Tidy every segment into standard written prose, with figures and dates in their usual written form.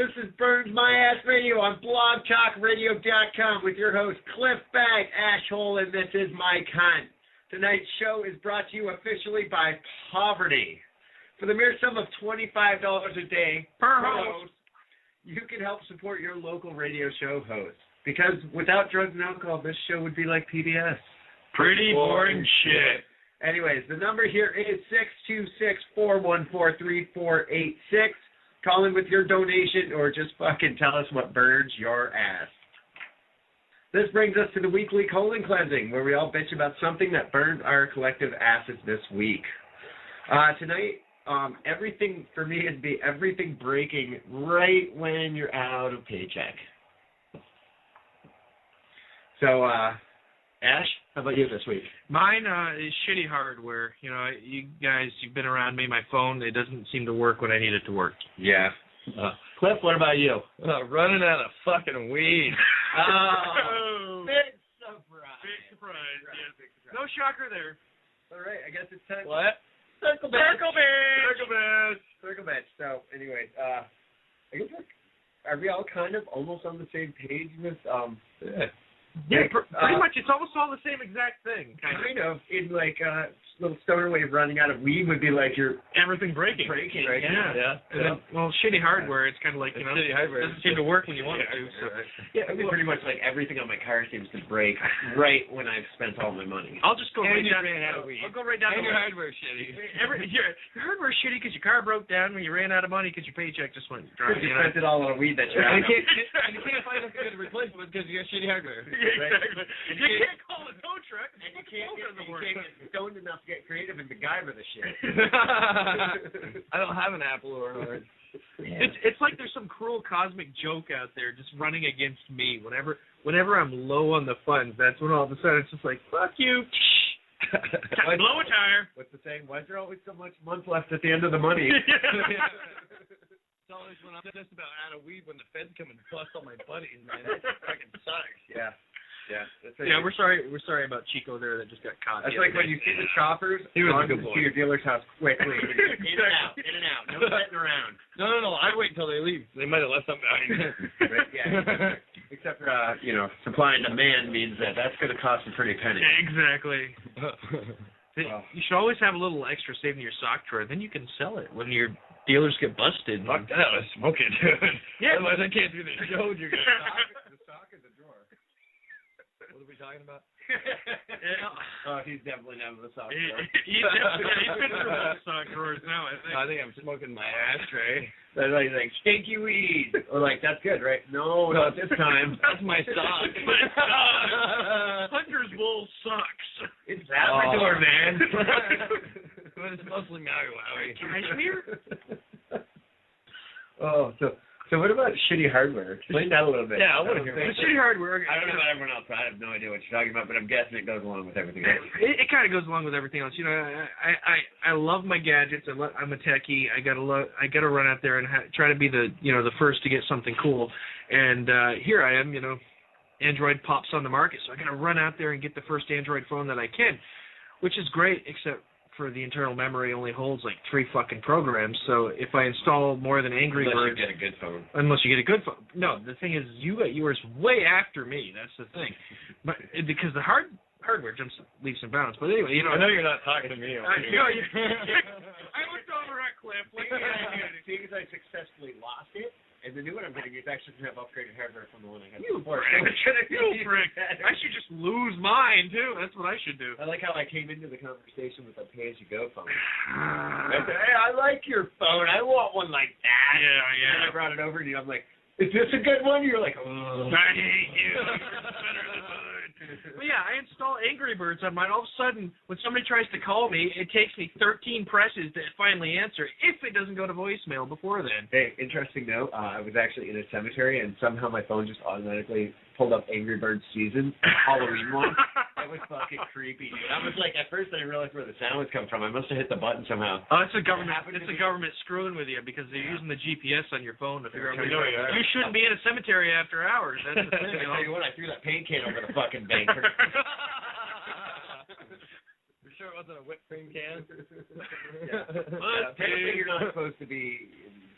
This is Burns My Ass Radio on blogtalkradio.com with your host Cliff Bag Ashhole, and this is My Cunt. Tonight's show is brought to you officially by Poverty. For the mere sum of $25 a day per host, you can help support your local radio show host. Because without drugs and alcohol, this show would be like PBS. Pretty boring shit. Anyways, the number here is 626-414-3486. Call in with your donation or just fucking tell us what burns your ass. This brings us to the weekly colon cleansing, where we all bitch about something that burns our collective asses this week. Tonight, everything for me is everything breaking right when you're out of paycheck. So, Ash, how about you this week? Mine is shitty hardware. You know, you guys, you've been around me. My phone, it doesn't seem to work when I need it to work. Yeah. Cliff, what about you? Running out of fucking weed. Oh, big surprise. Big surprise, yes. No shocker there. All right, I guess it's time. What? Circle bitch. Circle bitch. Circle bitch. Circle bitch. So, anyways, I guess are we all kind of almost on the same page with Yeah, pretty much. It's almost all the same exact thing. Kind of. In like a little stoner way of running out of weed would be like your everything breaking. Right? Yeah. Then, well, shitty hardware. It's kind of like, you know, shitty hardware doesn't seem to work when you want it to. So. Yeah, I mean, pretty much like everything on my car seems to break right when I've spent all my money. I'll just go right down. I'll go right down. And your hardware's shitty. Your hardware's shitty because your car broke down when you ran out of money because your paycheck just went dry. You spent it all on weed that you're out And of. you can't find a good replacement because you got shitty hardware. Yeah, exactly. You can't call a tow truck. And you can't get stoned enough to get creative and MacGyver the shit. I don't have an Apple or an Orange. Yeah. It's like there's some cruel cosmic joke out there just running against me. Whenever I'm low on the funds, that's when all of a sudden it's just like, fuck you. Time to blow a tire. What's the saying? Why is there always so much month left at the end of the money? It's always when I'm just about out of weed when the feds come and bust all my buddies, man. That fucking sucks. Yeah. Yeah, we're sorry about Chico there that just got caught. That's like when you see the choppers, he was run a good to boy. your dealer's house quickly. In and out. No sitting around. No. I wait until they leave. They might have left something behind. Right, yeah. Except for, supply and demand means that's going to cost a pretty penny. Exactly. You should always have a little extra saved in your sock drawer. Then you can sell it when your dealers get busted. Fuck that, I was smoking, dude. Yeah. Otherwise I can't do the show. You're gonna The sock is a drawer. What are we talking about? Oh, he's definitely down with the sock drawer. He's been through those sock drawers now, I think. I'm smoking my ashtray. That's like stinky weed. Or like, that's good, right? No, not this time. That's my sock. Hunter's Bowl sucks. It's Labrador, man. But it's mostly Maui Wowie. Cashmere? Oh, so what about shitty hardware? Explain that a little bit. Yeah, I want to hear The shitty hardware. I don't know about everyone else. I have no idea what you're talking about, but I'm guessing it goes along with everything else. It kind of goes along with everything else. You know, I love my gadgets. I'm a techie. I gotta run out there and try to be the first to get something cool. And here I am. Android pops on the market, so I gotta run out there and get the first Android phone that I can, which is great, except for the internal memory only holds like 3 fucking programs. So if I install more than Angry Birds, unless you get a good phone. Unless you get a good phone. No, the thing is, you got yours way after me. That's the thing. But because the hardware jumps leaps and bounds. But anyway, I know you're not talking to me. I looked over at Cliff. Seeing as I successfully lost it, and the new one I'm getting is actually going to have upgraded hardware from the one I had You before. prick. I should just lose mine, too. That's what I should do. I like how I came into the conversation with a pay-as-you-go phone. I said, hey, I like your phone. I want one like that. Yeah. And I brought it over to you. I'm like, is this a good one? You're like, oh. I hate you. You're better than mine. But yeah, I install Angry Birds on mine. All of a sudden, when somebody tries to call me, it takes me 13 presses to finally answer if it doesn't go to voicemail before then. Hey, interesting note, I was actually in a cemetery, and somehow my phone just automatically pulled up Angry Birds season, Halloween one. That was fucking creepy, dude. I was like, at first I didn't realize where the sound was coming from. I must have hit the button somehow. Oh, it's the government. It's the government screwing with you because they're using the GPS on your phone to figure out where you are. You shouldn't be in a cemetery after hours. That's the thing. I tell you what, I threw that paint can over the fucking bank. You're sure it wasn't a whipped cream can? Apparently you're not supposed to be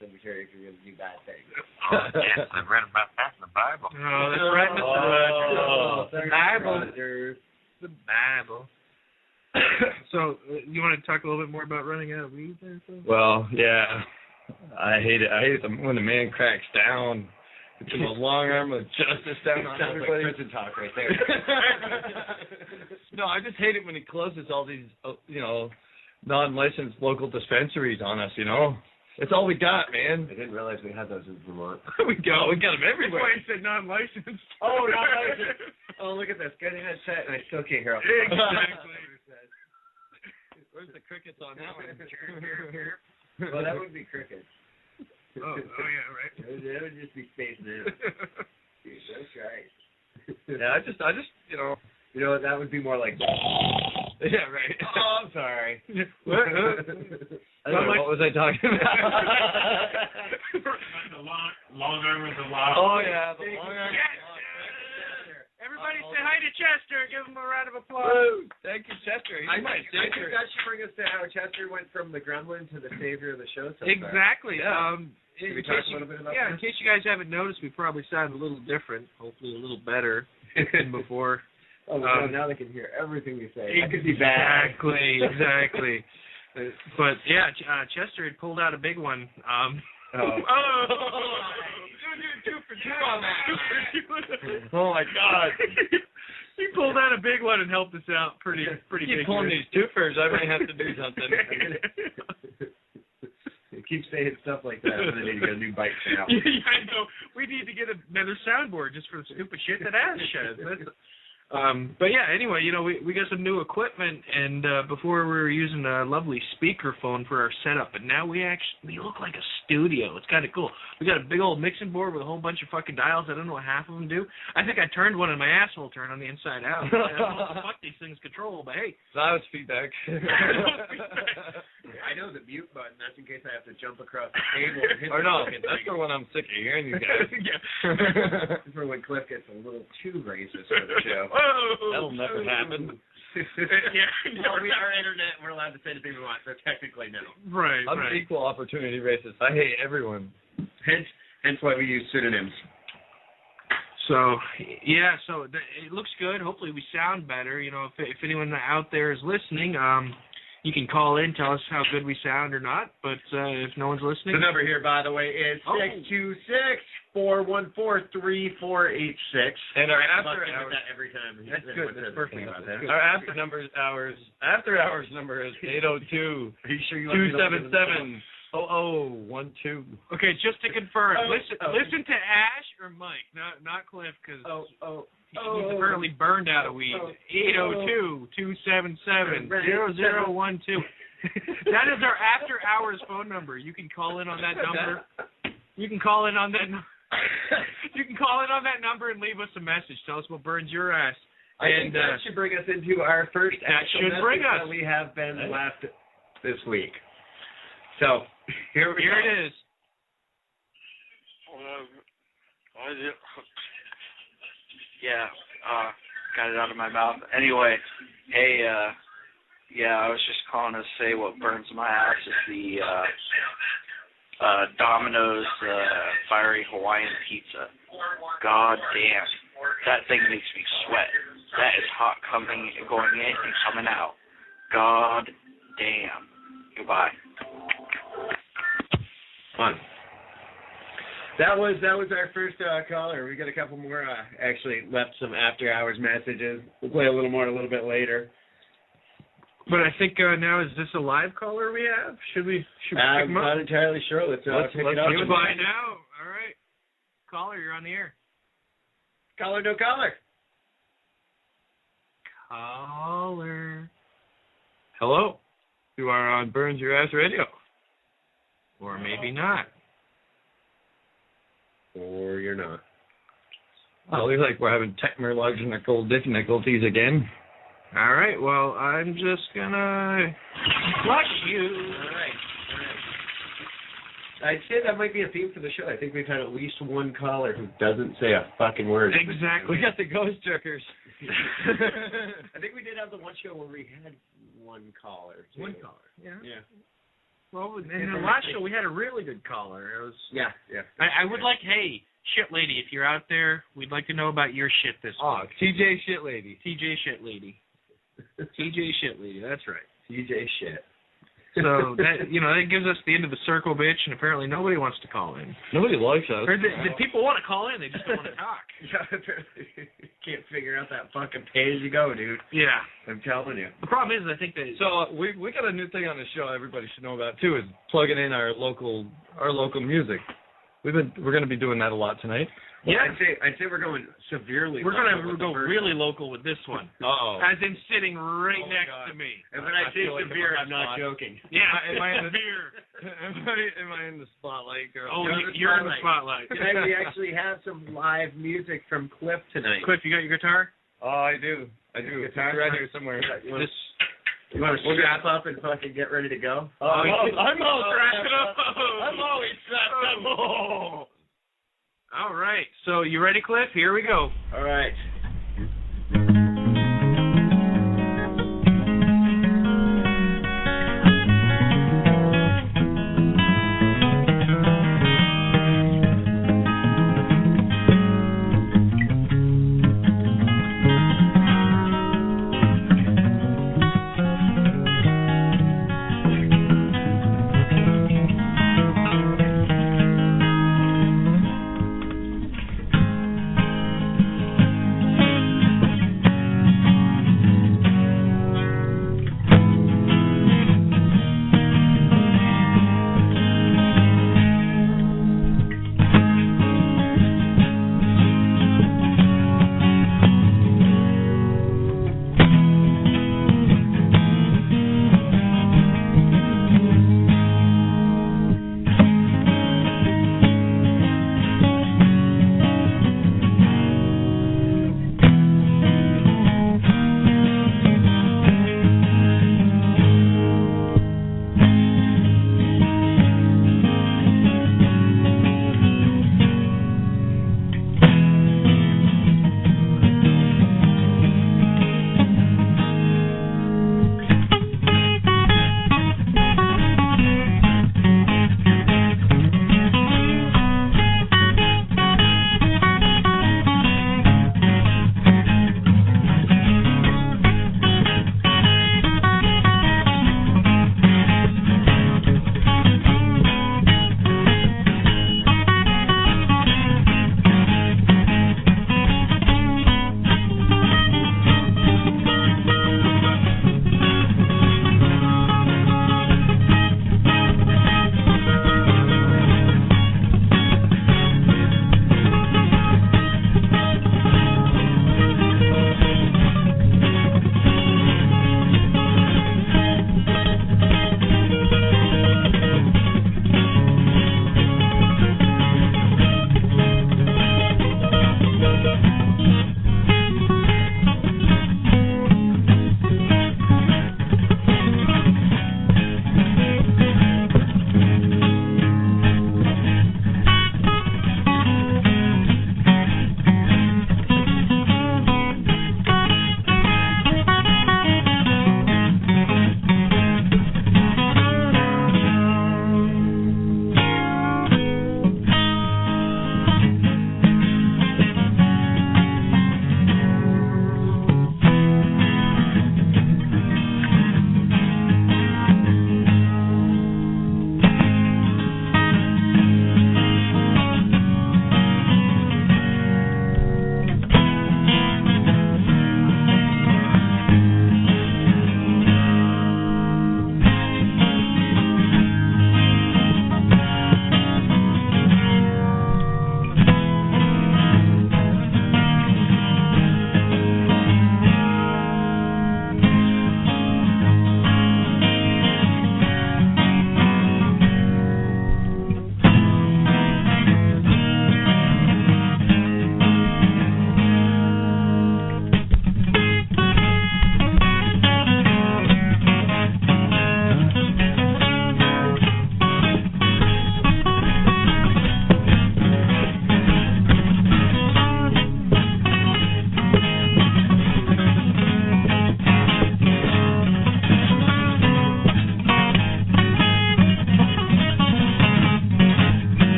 cemetery if you're going to do bad things. Oh, yes, I've read about that in the Bible. Oh, that's right, Mr. Rogers. The Bible. Rogers. The Bible. So, you want to talk a little bit more about running out of weed there? So? Well, yeah. I hate it. I hate it when the man cracks down. It's the most long arm of justice down on everybody. Like prison talk right there. No, I just hate it when he closes all these, non-licensed local dispensaries on us, It's all we got, man. I didn't realize we had those in Vermont. We got them everywhere. Why you said non-licensed? Oh, non-licensed. Oh, look at this. Good headset, and I still can't hear. Exactly. Where's the crickets on that one? Well, that would be crickets. Oh yeah, right. That would just be Space News. That's right. Yeah, I just, You know what? That would be more like. Yeah, right. Oh, I'm sorry. What? What was I talking about? The long arm of the law. Oh, yeah, the long arm. Everybody say hi to Chester. Give him a round of applause. Woo! Thank you, Chester. I think that should bring us to how Chester went from the gremlin to the savior of the show. So Exactly. Yeah. Can we talk a little bit about that? In case you guys haven't noticed, we probably sound a little different. Hopefully, a little better than before. Oh, now they can hear everything we say. That could be bad. Exactly. But yeah, Chester had pulled out a big one. Oh my God! He pulled out a big one and helped us out pretty big. Keep pulling these twofers. I might have to do something. Keep saying stuff like that. I'm gonna need to get a new bike now. Yeah, I know. We need to get another soundboard just for the stupid shit that Ash says. But yeah, anyway, we got some new equipment, and before we were using a lovely speakerphone for our setup, but now we look like a studio. It's kind of cool. We got a big old mixing board with a whole bunch of fucking dials. I don't know what half of them do. I think I turned one and my asshole turned on the inside out. I don't know what the fuck these things control, but hey. That was feedback. I know the mute button. That's in case I have to jump across the table. Or no, that's for when I'm sick of hearing you guys. Yeah. That's for when Cliff gets a little too racist for the show. Whoa. That'll never happen. Yeah. No, we are internet. We're allowed to say anything we want, so technically no. Right. I'm an equal opportunity racist. I hate everyone. Hence why we use pseudonyms. So yeah, it looks good. Hopefully we sound better. If anyone out there is listening, you can call in, tell us how good we sound or not. But if no one's listening, the number here, by the way, is 626-414-3486. And our after hours. hours. That every time. That's good. That's perfect. About that. Our after hours number is 802. Are you sure you 277 0012. Okay, just to confirm, listen to Ash or Mike, not Cliff, because he's apparently burned out of weed. 802-277-0012. That is our after hours phone number. You can call in on that number. You can call in on that. You can call in on that number and leave us a message. Tell us what burns your ass. I think that should bring us into our first actual message that we have been left this week. So here it is. Yeah, got it out of my mouth. Anyway, hey, I was just calling to say what burns my ass is the Domino's fiery Hawaiian pizza. God damn, that thing makes me sweat. That is hot going in and coming out. God damn. Goodbye. Fun. That was our first caller. We got a couple more. Actually, left some after hours messages. We'll play a little more a little bit later. But I think now is this a live caller we have? Should we pick I'm him up? not entirely sure. Let's pick it up. Let's find out. All right, caller, you're on the air. Caller, no caller. Caller. Hello. You are on Burns Your Ass Radio. Or maybe not. Or you're not. Oh, looks like we're having technological difficulties again. All right, well, I'm just gonna flush you. All right. I'd say that might be a theme for the show. I think we've had at least one caller who doesn't say a fucking word. Exactly. We got the ghost jerkers. I think we did have the one show where we had one caller. Too. One caller. Yeah. Yeah. Well, in the last show we had a really good caller. It was. Yeah. I would like, hey, shit lady, if you're out there, we'd like to know about your shit this week. TJ Shit Lady. TJ Shit Lady. TJ Shit Lady. That's right. TJ Shit. So that that gives us the end of the circle, bitch, and apparently nobody wants to call in. Nobody likes us. Or the people want to call in, they just don't want to talk. Can't figure out that fucking pay as you go, dude. Yeah. I'm telling you. The problem is, I think that. So we got a new thing on the show everybody should know about too, is plugging in our local music. We're going to be doing that a lot tonight. Yeah, I'd say we're going severely. We're going to go really local with this one. Uh-oh. As in sitting right next to me. And when I say feel like severe, I'm I'm not spot. joking. Yeah, Am I in the severe. Am I in the spotlight, girl? Oh, You're you're in in the the spotlight. Tonight we actually have some live music from Cliff tonight. Cliff, you got your guitar? Oh, I do. It's right here somewhere. You want to strap up and fucking get ready to go? I'm all strapped up. I'm always strapped up. All right. So you ready, Cliff? Here we go. All right.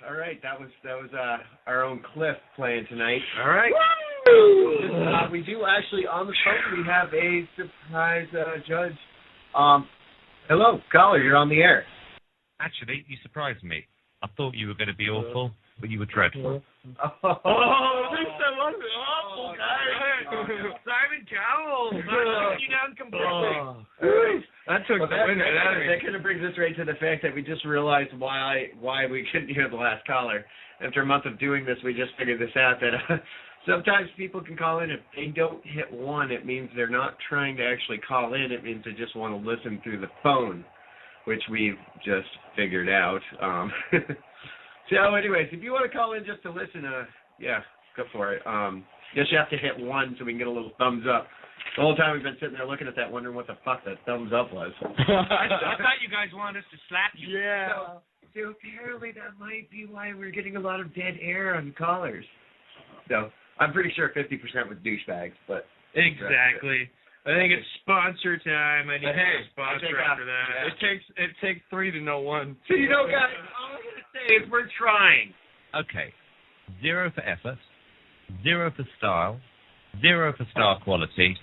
All right, that was our own Cliff playing tonight. All right. We do actually on the phone. We have a surprise judge. Hello, caller. You're on the air. Actually, you surprised me. I thought you were going to be awful, but you were dreadful. Oh, this was awful, guys. Simon Cowell. Knocking you down completely. That took the wind right out of me. That kind of brings us right to the fact that we just realized why we couldn't hear the last caller. After a month of doing this, we just figured this out that sometimes people can call in. If they don't hit 1, it means they're not trying to actually call in. It means they just want to listen through the phone, which we've just figured out. So anyways, if you want to call in just to listen, yeah, go for it. Just you have to hit 1 so we can get a little thumbs up. The whole time we've been sitting there looking at that, wondering what the fuck that thumbs up was. I thought you guys wanted us to slap you. Yeah. So apparently that might be why we're getting a lot of dead air on callers. So I'm pretty sure 50% was douchebags, but exactly. I think it's sponsor time. I need a sponsor after that. Yeah. It takes 3 to know 1. So you know, guys, all I'm gonna say is we're trying. Okay. 0 for effort, 0 for style, 0 for star quality,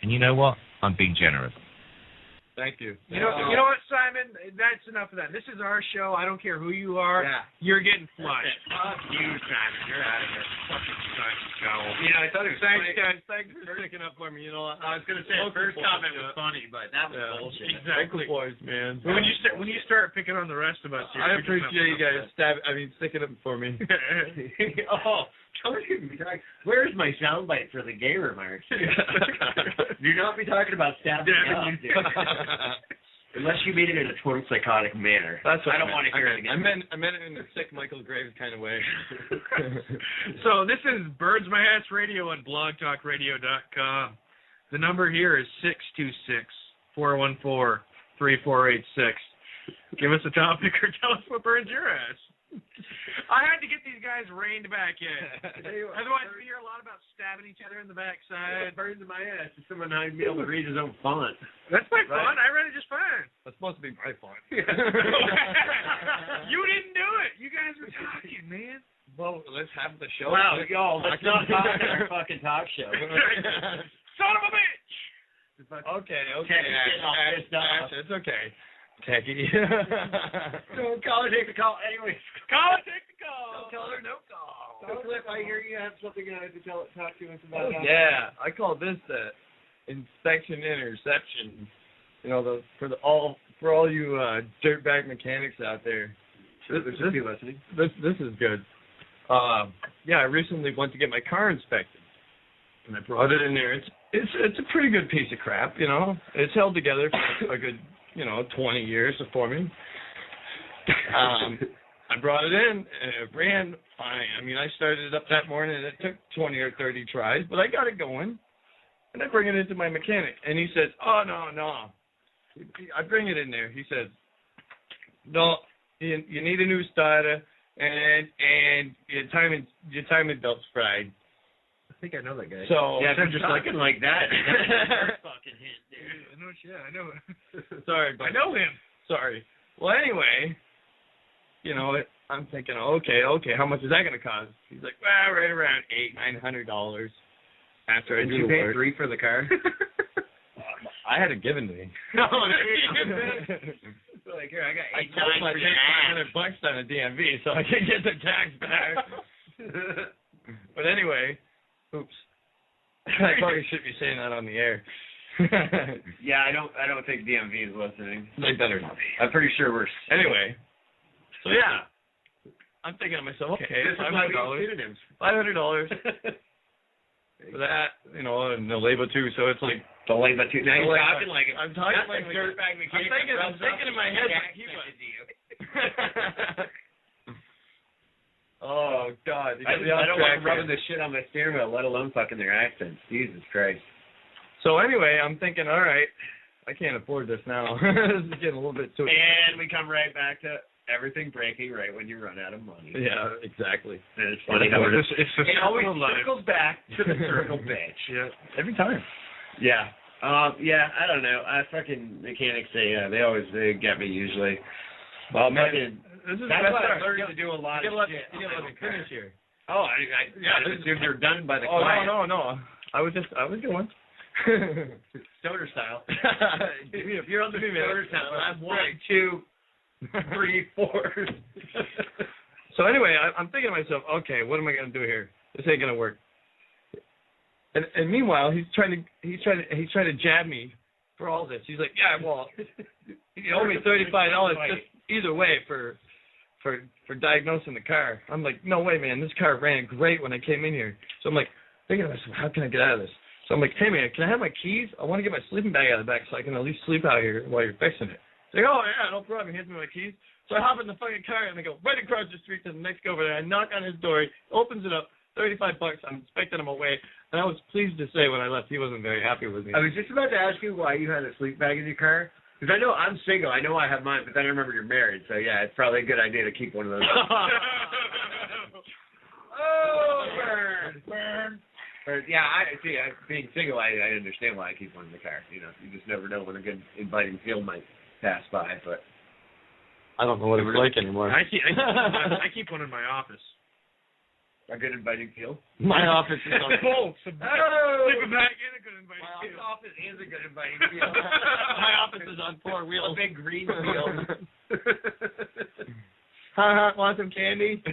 and you know what? I'm being generous. Thank you. You know what, Simon? That's enough of that. This is our show. I don't care who you are. Yeah. You're getting flushed. Fuck you, Simon. You're out of here. Fucking Simon Cowell. Yeah, I thought it was Thanks, funny. guys. Thanks for sticking up for me. You know, I was gonna say the first comment was funny, but that was bullshit. Exactly. Boys, man. When you start picking on the rest of us, I appreciate you guys sticking up for me. Oh, don't even be talking. Where's my soundbite for the gay remarks? Do not be talking about stabbing up, dude. Unless you made it in a total psychotic manner. That's what I don't want to hear it again. I meant it in a sick Michael Graves kind of way. So this is Birds My Ass Radio on blogtalkradio.com. The number here is 626-414-3486. Give us a topic or tell us what burns your ass. I had to get these guys reined back in. Otherwise, we hear a lot about stabbing each other in the backside. Burns in my ass. If someone not be able to read his own font. That's my font. I read it just fine. That's supposed to be my font. You didn't do it. You guys were talking, man. Well, let's have the show. Wow, y'all, let's not talk in our fucking talk show. Son of a bitch! Okay. Ash, it's okay. Techie. So, caller, take the call. Anyways. Caller, take the call. No caller, no call. So, Cliff, I hear you have something to talk to us about. Yeah, I call this the inspection interception. You know, for all you dirtbag mechanics out there. This be listening. This is good. Yeah, I recently went to get my car inspected, and I brought it in there. It's a pretty good piece of crap, you know. It's held together for a good 20 years for me. I brought it in, and it ran fine. I mean, I started it up that morning, and it took 20 or 30 tries, but I got it going. And I bring it into my mechanic, and he says, "Oh, no." I bring it in there. He says, "No, you need a new starter, and your timing belt's fried." I think I know that guy. So yeah, I'm just looking like that. Fucking hit, dude. I know shit. I know. Sorry, but I know him. Sorry. Well, anyway, I'm thinking, okay, how much is that gonna cost? He's like, well, right around $800-900. After I do you the pay work. $3 for the car? I had it given to me. No, like here, I got I told him I paid $500 on a DMV, so I can get the tax back. But anyway, oops. I probably shouldn't be saying that on the air. Yeah, I don't think DMV is listening. They better not be. I'm pretty sure we're. Anyway, so yeah, I'm thinking to myself, okay, $500. $500 for that, and the labor too. So it's like the labor too. Now you're talking like I'm talking like dirtbag mechanic. I'm thinking in my head. Oh God! I don't want them rubbing this shit on my steering wheel, let alone fucking their accents. Jesus Christ. So anyway, I'm thinking, all right, I can't afford this now. This is getting a little bit too. And we come right back to everything breaking right when you run out of money. Yeah, exactly. And it's funny how it always circles back to the circle bitch. Yeah, every time. Yeah. Yeah, I don't know. Fucking mechanics, they get me usually. Well, This is That's the best why I part. learned to do a lot You of gotta shit. let me finish here. Oh, I Assumed you're done by the Oh, client. no. I was going. Stoner style. If you're on the Stoner style. I'm 1, 2, 3, 4. So anyway, I'm thinking to myself, okay, what am I gonna do here? This ain't gonna work. And meanwhile, he's trying to jab me for all this. He's like, yeah, well, you owe me $35 just either way for diagnosing the car. I'm like, no way, man. This car ran great when I came in here. So I'm like, thinking to myself, how can I get out of this? So I'm like, hey man, can I have my keys? I want to get my sleeping bag out of the back so I can at least sleep out here while you're fixing it. He's like, oh yeah, no problem. He hands me my keys. So I hop in the fucking car and I go right across the street to the next guy over there. I knock on his door. He opens it up. $35. I'm expecting him away. And I was pleased to say when I left, he wasn't very happy with me. I was just about to ask you why you had a sleep bag in your car. Because I know I'm single. I know I have mine, but then I remember you're married. So, yeah, it's probably a good idea to keep one of those. Oh, burn. But, yeah, being single, I understand why I keep one in the car. You know, you just never know when a good inviting feel might pass by. But I don't know what it's like anymore. I keep one in my office. a good inviting feel. My office is on both. Oh! Sleeping bag and a good inviting My feel. office is a good inviting feel. My office is on 4 wheels. A big green wheel. Want some candy?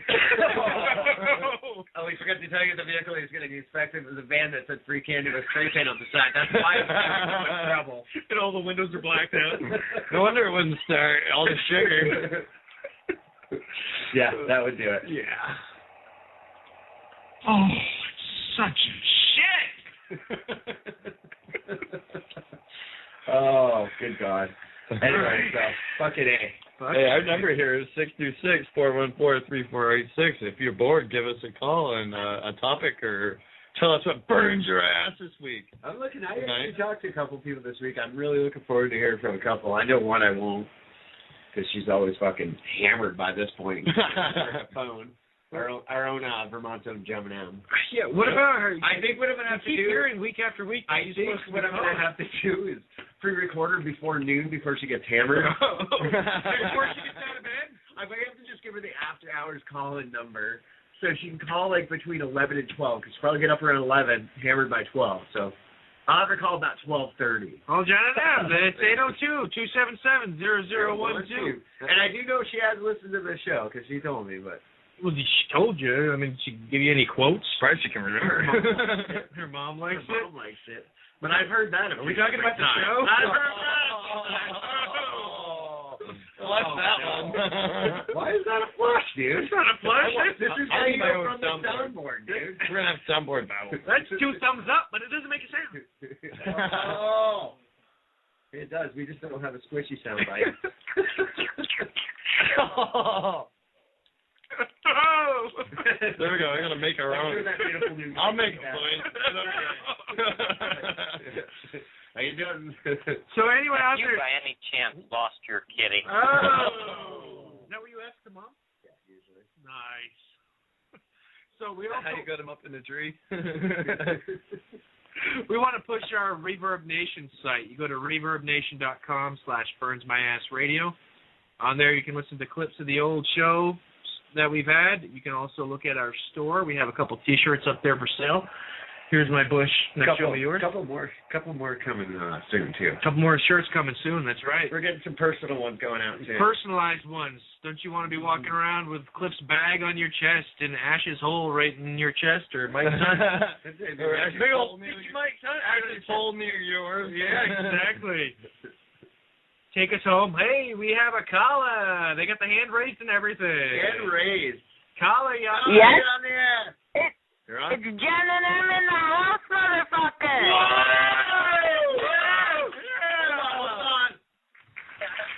Oh, we forgot to tell you the vehicle he was getting inspected was a van that said free candy with spray paint on the side. That's why it was having so much trouble. And all the windows are blacked out. No wonder it wouldn't start. All the sugar. Yeah, that would do it. Yeah. Oh, such shit. Oh, good God. Anyway, so, fucking A. Hey, our number here is 626-414-3486. If you're bored, give us a call and a topic or tell us what burns your ass this week. I'm looking. I actually talked to a couple people this week. I'm really looking forward to hearing from a couple. I know one I won't, because she's always fucking hammered by this point. Her phone. Our own Vermont Jenninem. Yeah, what about her? I think what I'm gonna have to keep do. hearing week after week. I think what I'm gonna have to do is pre-record her before noon, before she gets hammered. Before she gets out of bed. I might have to just give her the after hours call-in number, so she can call like between 11 and 12. Because she'll probably get up around 11, hammered by 12. So I'll have her call about 12:30. Oh, Jenninem, it's 802-277-0012. And I do know she has listened to the show because she told me, but. Well, she told you. I mean, she give you any quotes? Surprised she can remember. Her mom likes it. Her mom likes it. But I've heard that. Are we talking about the show? I've heard that. What's that one? Why is that a flush, dude? It's not a flush. This is how you go from the soundboard, dude. We're going to have soundboard battle. That's 2 thumbs up, but it doesn't make a sound. Oh. It does. We just don't have a squishy sound bite. Oh. There we go. I'm gonna make our own. I'll make a point. How you doing? So anyway, out You there. by any chance lost your kitty? Oh. Is that what you asked the mom? Yeah, usually. Nice. So we also How you got him up in the tree? we want to push our Reverb Nation site. You go to reverbnation.com/burnsmyassradio. On there, you can listen to clips of the old show that we've had. You can also look at our store. We have a couple T-shirts up there for sale. Here's my bush. Next, show me yours. Couple more coming soon too. Couple more shirts coming soon. That's right. We're getting some personal ones going out soon. Personalized ones. Don't you want to be walking around with Cliff's bag on your chest and Ash's hole right in your chest, or Mike's Or Ash's big hole old near Mike's Ash's hole near yours. Yeah, exactly. Take us home. Hey, we have a caller. They got the hand raised and everything. Hand raised. Caller, y'all. Yes. Get on the air. You're on. It's Jenninem in the house, motherfucker.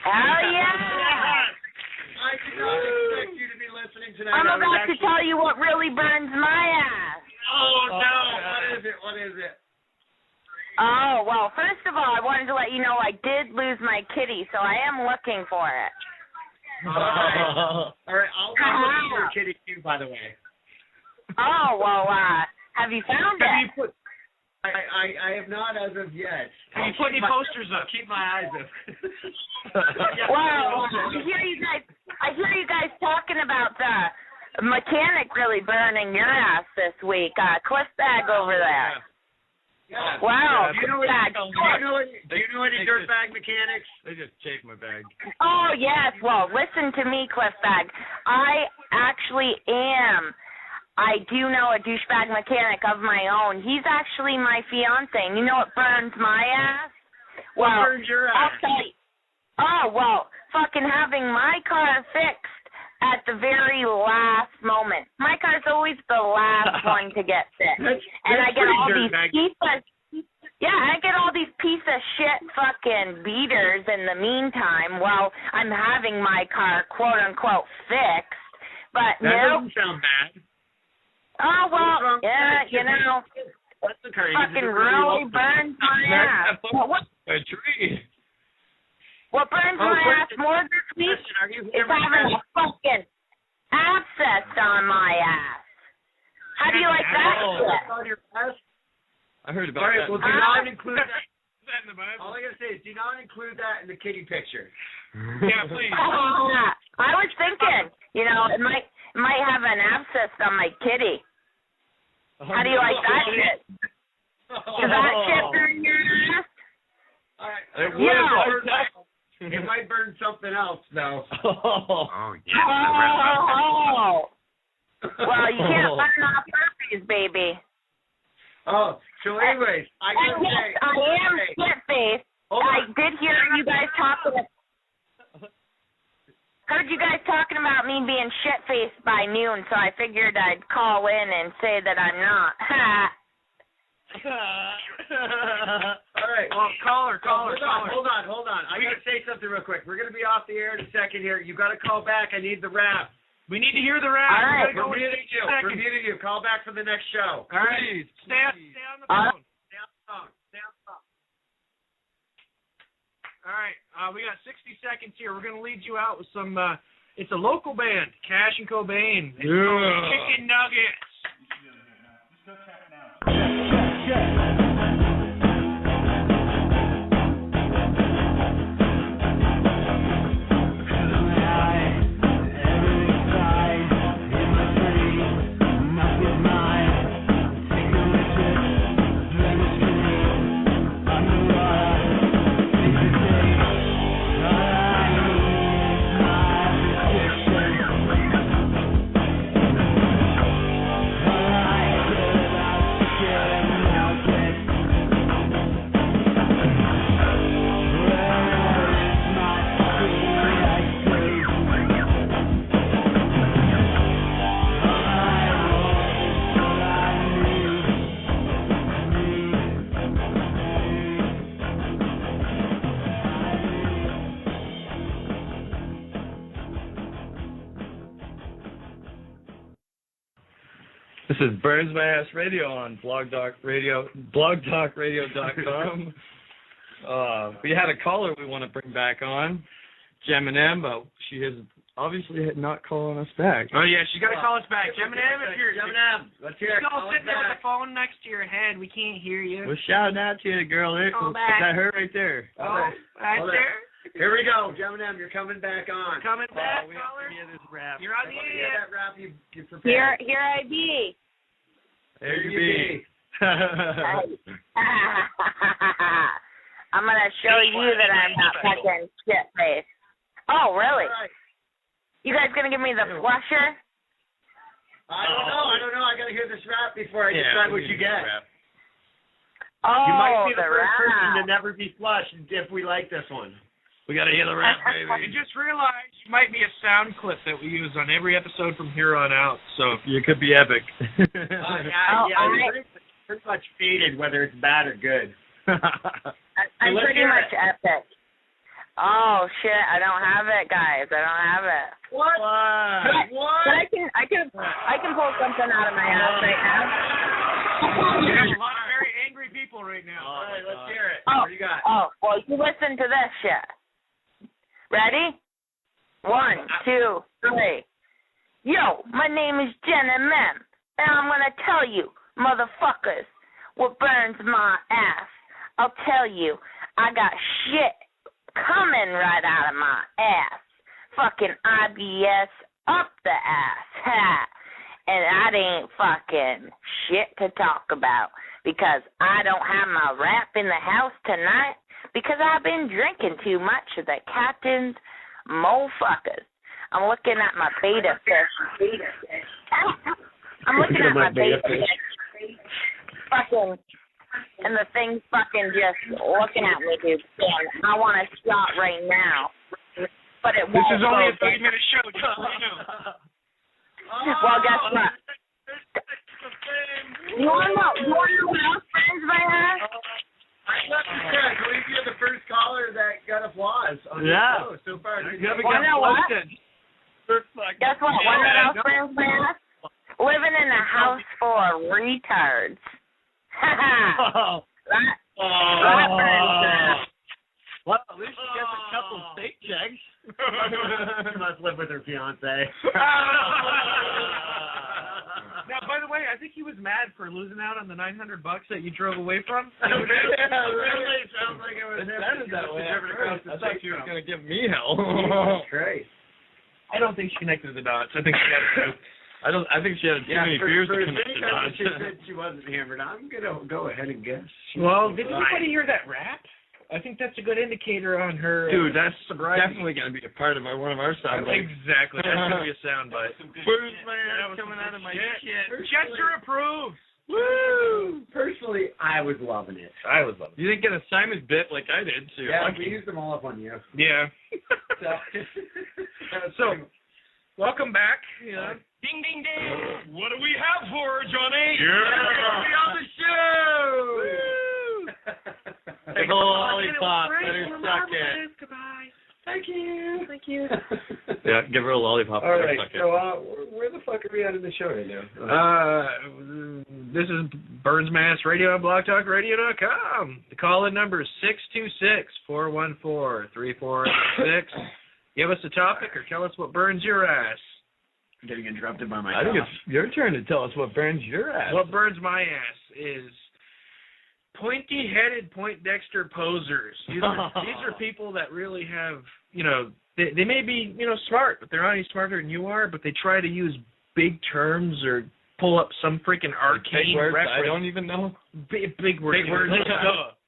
Hell yeah. I did not expect you to be listening tonight. I'm about to tell you what really burns my ass. Oh, no. What is it? Oh, well, first of all, I wanted to let you know I did lose my kitty, so I am looking for it. All right. I'll look for a kitty too, by the way. Oh, well, have you found it? I have not as of yet. Have you put any posters up? Keep my eyes open. Well, here you guys, I hear you guys talking about the mechanic really burning your ass this week. Cliff Bag over there. Yeah. Wow. Do you know any dirtbag mechanics? They just chafe my bag. Oh, yes. Well, listen to me, Cliff Bag. I actually am. I do know a douchebag mechanic of my own. He's actually my fiance. And you know what burns my ass? What burns your ass? I'll tell you. Oh, well, fucking having my car fixed at the very last moment. My car's always the last one to get fixed. And I get all these I get all these piece of shit fucking beaters in the meantime while I'm having my car quote unquote fixed. But that doesn't sound bad. Oh well, yeah, you know. That's the car. Fucking really burns my ass. A tree. What burns my ass more this week is having a fucking abscess on my ass. How do you like that shit? I heard about that. Well, do not include that. All I gotta say is do not include that in the kitty picture. Yeah, please. I was thinking, you know, it might have an abscess on my kitty. How do you like that shit? Does that shit burn your ass? It might burn something else, though. Oh, yeah. Oh. Well, you can't burn off herpes, baby. Oh, so anyways, I gotta say. I am shit-faced. I did hear you guys talking. Heard you guys talking about me being shit-faced by noon, so I figured I'd call in and say that I'm not. All right. Well, caller. Hold on. I gotta say something real quick. We're gonna be off the air in a second here. You gotta call back. I need the rap. We need to hear the rap. All right. We're muting you. Call back for the next show. All right. Please. Stay on the phone. Stay on the phone. All right. We got 60 seconds here. We're gonna lead you out with some. It's a local band, Cash and Cobain. It's called Chicken Nuggets. This is Burns My Ass Radio on blogtalkradio.com. We had a caller we want to bring back on, Jenninem, but she has obviously not calling us back. Oh yeah, she's gotta call us back. Jenninem, if you're let's hear it. still sitting there with the phone next to your head, we can't hear you. We're shouting out to you, girl. Call Is back. that her right there? Right there. Here we go, Jenninem. You're coming back on. Coming back, We caller. hear this rap. You're on the Hear air. that rap you prepared. Here I be. There you be. I'm gonna show you that I'm not fucking shit-faced. Oh, really? All right. You guys gonna give me the flusher? I don't know. I gotta hear this rap before I decide what you get. Oh, You might be the the first person to rap. never be flushed if we like this one. We gotta hear the rap, I baby. just realized you might be a sound clip that we use on every episode from here on out. So You could be epic. It's pretty much faded, whether it's bad or good. I'm let's pretty hear much epic. Oh shit! I don't have it, guys. I don't have it. What? But I can pull something out of my ass right now. we have a lot of very angry people right now. All right, let's hear it. Oh, What do you got? oh, well, you listen to this shit. Ready? 1, 2, 3. Yo, my name is Jenninem, and I'm gonna tell you, motherfuckers, what burns my ass. I'll tell you, I got shit coming right out of my ass. fucking IBS up the ass. Ha! And that ain't fucking shit to talk about because I don't have my rap in the house tonight because I've been drinking too much of the Captain's motherfuckers. I'm looking at my beta fish. I'm looking at my beta fish. Fucking, and the thing's fucking just looking at me, dude. And I want a shot right now. But it won't. This is only a 3-minute show, just so you know. Well, guess what? You want to know what else friends I have? I believe you're the first caller that got applause on the show so far. You know what? Guess what? What else friends I have? Living in a house full of retards. Ha Well, at least she gets a couple state checks. She must live with her fiance. Now, by the way, I think he was mad for losing out on the $900 that you drove away from. Yeah, really sounds like it was It sounded that way. I thought she was going to give me hell. Great. I don't think she connected the dots. I think she got it. I think she had too many beers to connect the dots. She said she wasn't hammered. I'm gonna go ahead and guess. Well, did anybody hear that rap? I think that's a good indicator on her. Dude, that's definitely going to be a part of one of our sound bites. Exactly. That's going to be a sound bite. Booze, man, coming out of my shit. Chester approves. Woo! Personally, I was loving it. You didn't get a Simon's bit like I did, so Yeah, we used them all up on you. Yeah. So, welcome back. Yeah. Ding, ding, ding. What do we have for her, Johnny? be on the show! Take a little lollipop. Let her suck it. Goodbye. Thank you. Thank you. Yeah, give her a lollipop. All right, so where the fuck are we at in the show right now? This is Burns Mass Radio on blogtalkradio.com. The call-in number is 626-414-3486. Give us a topic or tell us what burns your ass. I'm getting interrupted by my I think it's your turn to tell us what burns your ass. What burns my ass is pointy-headed Poindexter posers. These are people that really have, they may be, smart, but they're not any smarter than you are, but they try to use big terms or pull up some freaking arcane reference. I don't even know. Big words.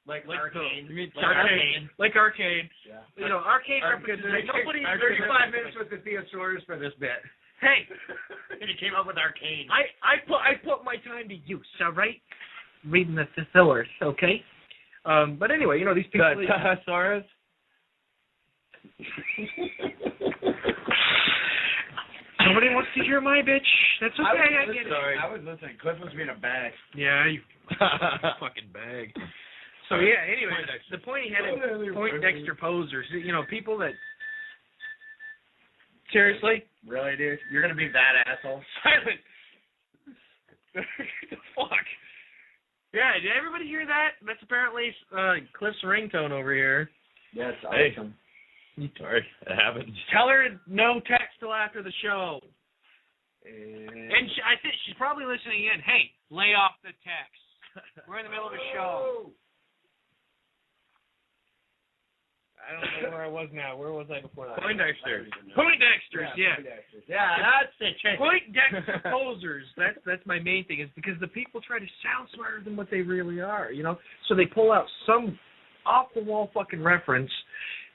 Like arcane. You mean arcane. Like arcane. Yeah. Arcane references. Nobody 35 minutes with the thesaurus for this bit. Hey. And he came up with arcane. I put my time to use, all right? Reading the thesaurus, okay? But anyway, these people... Thesaurus? Nobody wants to hear my bitch. That's okay, I get it. I was listening. Cliff was being a bag. Yeah, you fucking bag. So, yeah, anyway, the pointy-headed Poindexter posers, people that... Seriously? Really, dude? You're going to be that asshole? Silent! The fuck? Yeah, did everybody hear that? That's apparently Cliff's ringtone over here. Yes, awesome. Sorry, it happens. Tell her no text till after the show. And I think she's probably listening in. Hey, lay off the text. We're in the middle of a show. I don't know where I was now. Where was I before that? Poindexter. Poindexters, yeah. Yeah, that's it. Poindexter posers. That's my main thing, is because the people try to sound smarter than what they really are, So they pull out some off-the-wall fucking reference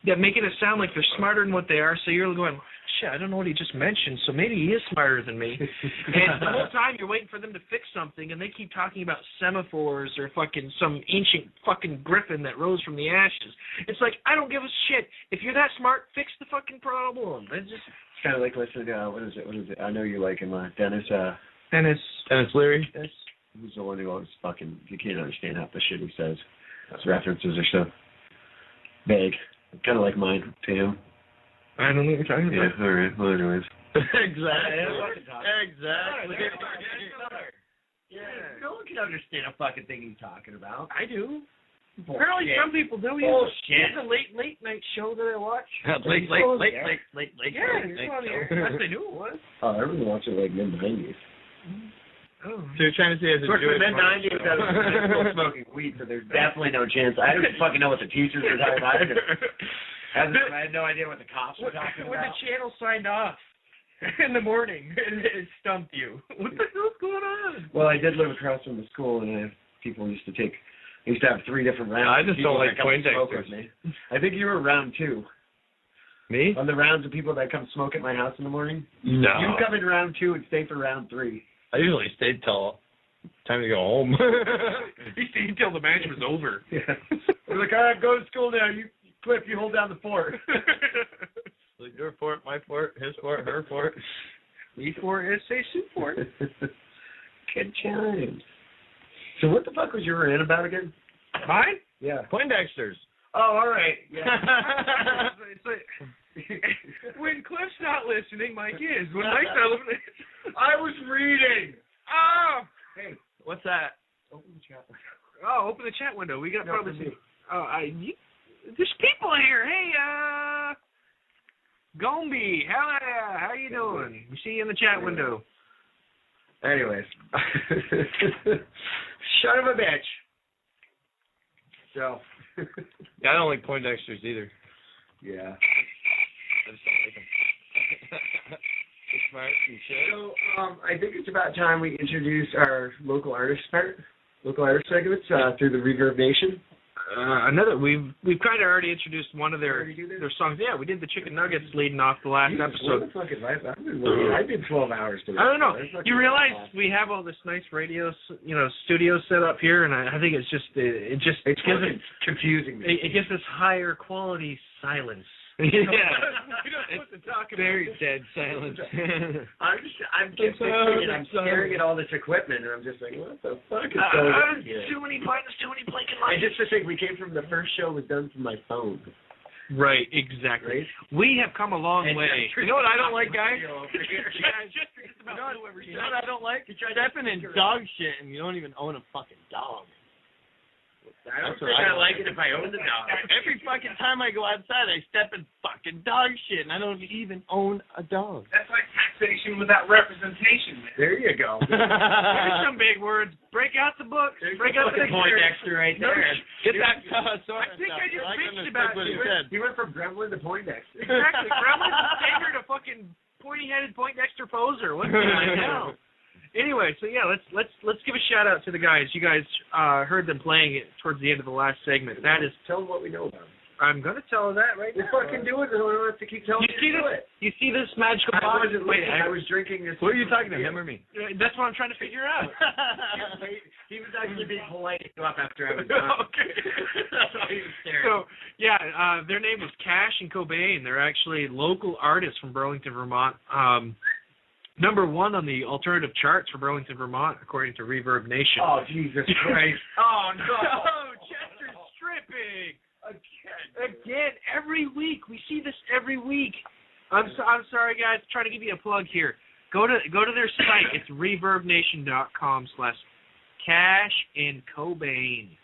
that making it sound like they're smarter than what they are, so you're going, shit, I don't know what he just mentioned, so maybe he is smarter than me. And the whole time you're waiting for them to fix something, and they keep talking about semaphores or fucking some ancient fucking griffin that rose from the ashes. It's like, I don't give a shit. If you're that smart, fix the fucking problem. It's kind of like listening to, what is it? I know you like him, Dennis Leary. Who's the one who always fucking, you can't understand half the shit he says. His references are so vague. Kind of like mine to him. I don't know what you're talking about. Yeah, all right. Well, anyways. Exactly. Yeah. No one can understand a fucking thing he's talking about. I do. Bullshit. Apparently some people do. Bullshit. It's a late night show that I watch. Late. Yeah, it's on the air. Yes, I knew it was. Oh, everyone watched it like mid-90s. Oh. So you're trying to say as a Jewish mid-90s, I was smoking weed, so there's definitely no chance. I don't fucking know what the teachers were talking about either. I had no idea what the cops were talking when about. the channel signed off in the morning, it stumped you. What the hell's going on? Well, I did live across from the school, and people used to have 3 different rounds. I just don't like Poindexters. I think you were round 2. Me? On the rounds of people that come smoke at my house in the morning? No. You come in round 2 and stay for round 3. I usually stayed till time to go home. You stayed until the match was over. Yeah. We're like, all right, go to school now. Cliff, you hold down the fort. Like your fort, my fort, his fort, her fort. Me fort, S.A. Sioux fort. Good times. So what the fuck was you ranting about again? Mine? Yeah. Poindexters. Oh, all right. Yeah. When Cliff's not listening, Mike is. When Mike's not listening, I was reading. oh, Hey, What's that? open the chat. open the chat window. We got No, probably for me. there's people here. Hey, Gombe, how you doing? We see you in the chat window. Anyways. Son of a bitch. So. Yeah, I don't like Poindexters either. Yeah. I just don't like them. They're smart and shit. So, I think it's about time we introduce our local artist segments through the Reverb Nation. We've kind of already introduced one of their songs. Yeah, we did the Chicken Nuggets leading off the last episode. What the fuck is life? I did 12 hours today. I don't know. You realize we have all this nice radio, studio set up here, and I think it's confusing me. It gives us higher quality silence. Yeah. We don't know what to talk about. Very dead silence. I'm staring at all this equipment, and I'm just like, what the fuck is going on here? Too many buttons, too many blinking lights. And just to think, we came from the first show was done from my phone. Right, exactly. Right? We have come a long way. You know what I don't like, guys? You know what I don't like? Stepping in dog shit and you don't even own a fucking dog. I don't think I like it if I owned a dog. Every fucking time I go outside, I step in fucking dog shit, and I don't even own a dog. That's like taxation without representation, man. There you go. There's some big words. Break out the books. Break out the Poindexter right there. Get that sword. I think I just bitched understood about what he you. said. He went from Gremlin to Poindexter. Exactly. Gremlin's a finger to fucking pointy-headed Poindexter poser. What the hell? Anyway, so yeah, let's give a shout out to the guys. You guys heard them playing it towards the end of the last segment. That is, Tell them what we know about him. I'm gonna tell her that right now. Fucking do it. I don't have to keep telling you to do it. You see this magical I box? was drinking this. Who are you talking to, him or me? That's what I'm trying to figure out. He was actually being polite after I was done. Okay. That's why he was staring. So yeah, their name is Cash and Cobain. They're actually local artists from Burlington, Vermont. Number 1 on the alternative charts for Burlington, Vermont, according to Reverb Nation. Oh, Jesus Christ. Oh, no. Oh, Chester's tripping. Again, every week. We see this every week. I'm sorry, guys. Trying to give you a plug here. Go to their site. It's reverbnation.com/Cash and Cobain.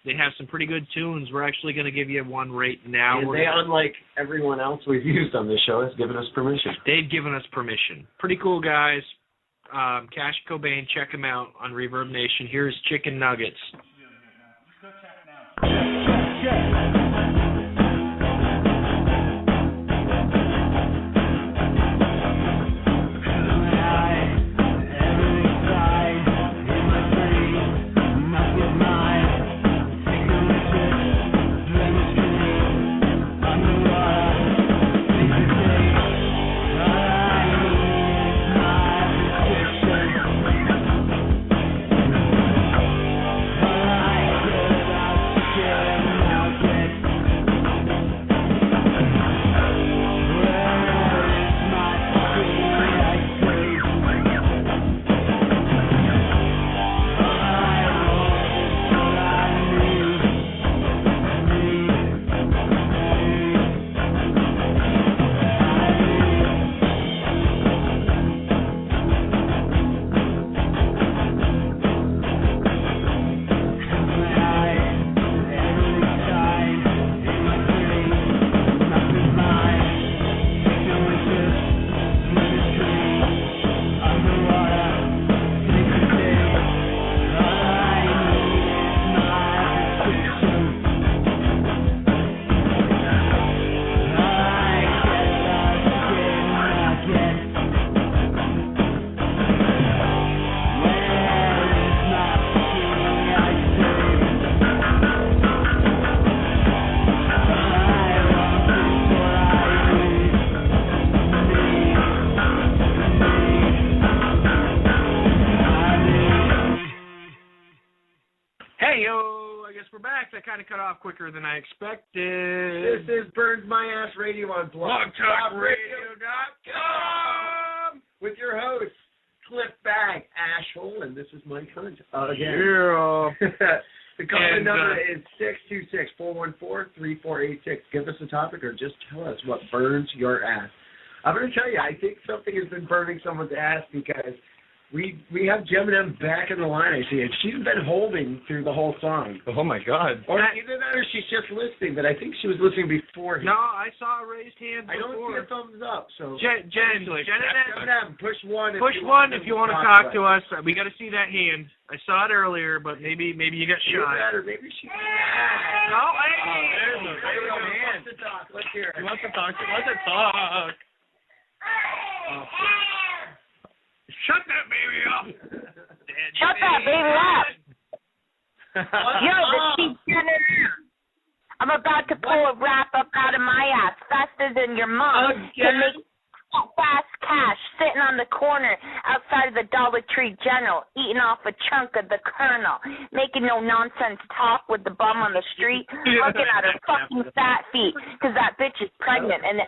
They have some pretty good tunes. We're actually going to give you one right now. And they, unlike everyone else we've used on this show, has given us permission. They've given us permission. Pretty cool guys. Cash Cobain, check them out on Reverb Nation. Here's Chicken Nuggets. Radio. I guess we're back. That kind of cut off quicker than I expected. This is Burns My Ass Radio on blogtalkradio.com with your host, Cliff Bag, Ashhole, and this is Mike Hunt. Again. Yeah. The call number is 626-414-3486. Give us a topic or just tell us what burns your ass. I'm going to tell you, I think something has been burning someone's ass because we have Jenninem back in the line, I see, and she's been holding through the whole song. Oh, my God. Or either that or she's just listening, but I think she was listening before. No, I saw a raised hand before. I don't see a thumbs up, so. Jenninem, push one. Push one if you want to talk to us. We got to see that hand. I saw it earlier, but maybe you got shot. Or maybe she. No, hey. There's a hand. Let's hear it. He wants to talk. He wants to talk. Shut that baby up. Shut that baby up. Yo, the cheap Jenninem. I'm about to pull a wrap up out of my ass faster than your mom can make fast cash sitting on the corner outside of the Dollar Tree General, eating off a chunk of the kernel, making no nonsense talk with the bum on the street, looking at her fucking fat feet because that bitch is pregnant and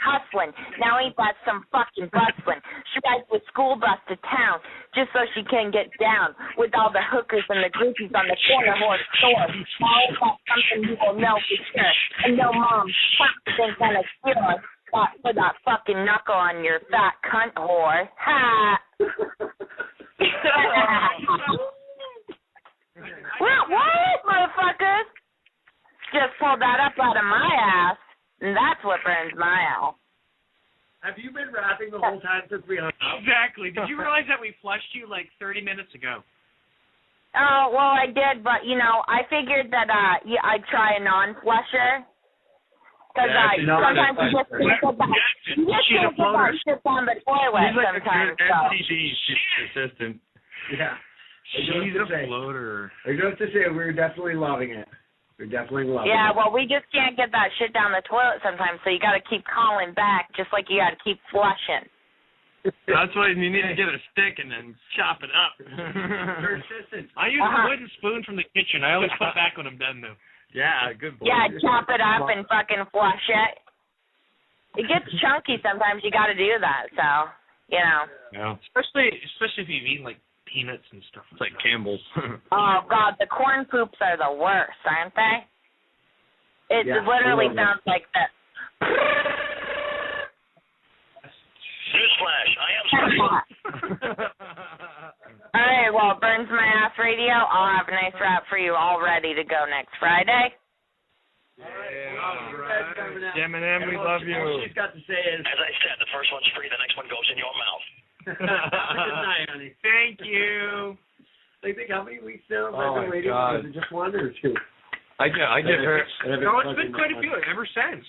hustling. Now ain't that some fucking bustling? She rides the school bus to town just so she can get down with all the hookers and the groupies on the corner horse store. Now ain't that something you will know for sure? And no mom, ain't gonna cure for that fucking knuckle on your fat cunt whore. Ha! What, motherfuckers? Just pulled that up out of my ass. And that's what burns my ass. Have you been rapping the whole time since we hung out? Exactly. Did you realize that we flushed you like 30 minutes ago? Oh, well, I did, but, I figured that I'd try a non-flusher. Because sometimes you just can't get that shit down the toilet sometimes. She's persistent. Yeah. She's a floater. I have to say, we're definitely loving it. We're definitely loving it. Yeah, well, we just can't get that shit down the toilet sometimes, so you got to keep calling back, just like you got to keep flushing. That's why you need to get a stick and then chop it up. Persistent. I use a wooden spoon from the kitchen. I always put back when I'm done, though. Yeah, good boy. Yeah, chop it up and fucking flush it. It gets chunky sometimes. You got to do that, so, Yeah. Especially if you've eaten, like, peanuts and stuff. It's like Campbell's. Oh, God, the corn poops are the worst, aren't they? It literally sounds like that. Newsflash, I am sorry. All right, well, Burns My Ass Radio, I'll have a nice rap for you all ready to go next Friday. All right. Jenninem, we love you. All she's got to say is, As I said, the first one's free, the next one goes in your mouth. good night, honey. Thank you. I think how many weeks now? Oh, my radio? God. Was it just one or two? I get hurt. No, it's been quite a few ever since.